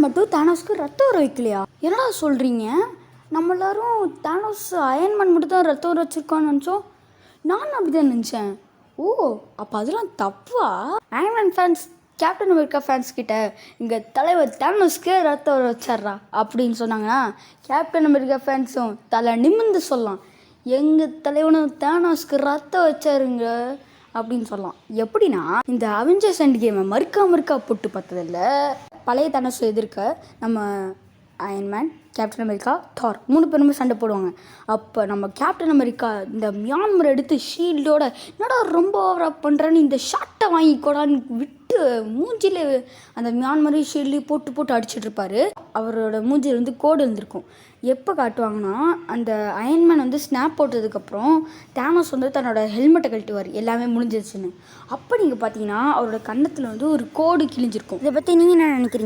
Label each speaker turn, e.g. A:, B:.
A: மட்டும் தானோஸ்க்கு ரத்தம் வர வைக்கலையா? என்னடா சொல்கிறீங்க? நம்ம எல்லாரும் தானோஸ் அயன்மேன் மட்டும் தான் ரத்தம் வர வச்சுருக்கான்னு நினச்சோம். நானும் அப்படி தான் நினச்சேன். ஓ, அப்போ அதெல்லாம் தப்பா? Iron Man fans captain America fans கிட்ட இங்கே தலைவர் தானோஸ்க்கே ரத்தம் வர வச்சிட்றா அப்படின்னு சொன்னாங்கன்னா, கேப்டன் அமெரிக்கா ஃபேன்ஸும் தலை நிமிர்ந்து சொல்லலாம், எங்கள் தலைவனும் தானோஸ்க்கு ரத்தம் வச்சாருங்க அப்படின்னு சொல்லலாம். எப்படின்னா, இந்த அவெஞ்சர்ஸ் எண்ட் கேமை மறுக்கா போட்டு பார்த்ததில்ல. பழைய தானோஸ் எதிர்க்க நம்ம அயன்மேன், கேப்டன் அமெரிக்கா, தார் 3 பேருமே சண்டை போடுவாங்க. அப்போ நம்ம கேப்டன் அமெரிக்கா இந்த மியான்மர் எடுத்து ஷீல்டோட என்னடா ரொம்ப ஓவராக பண்ணுறேன்னு இந்த ஷார்ட்டை வாங்கிக்கூடான்னு விட்டு மூஞ்சியில் அந்த மியான்மரையும் ஷீல்டையும் போட்டு அடிச்சிட்ருப்பாரு. அவரோட மூஞ்சியில் வந்து கோடு இருந்திருக்கும். எப்போ காட்டுவாங்கன்னா, அந்த அயன்மேன் வந்து ஸ்னாப் போட்டதுக்கப்புறம் தானோஸ் வந்து தன்னோட ஹெல்மெட்டை கழட்டுவார் எல்லாமே முடிஞ்சிருச்சுன்னு. அப்போ நீங்கள் பார்த்தீங்கன்னா அவரோட கன்னத்தில் வந்து ஒரு கோடு கிழிஞ்சிருக்கும். இதை பற்றி நீங்கள் என்ன நினைக்கிறீங்க?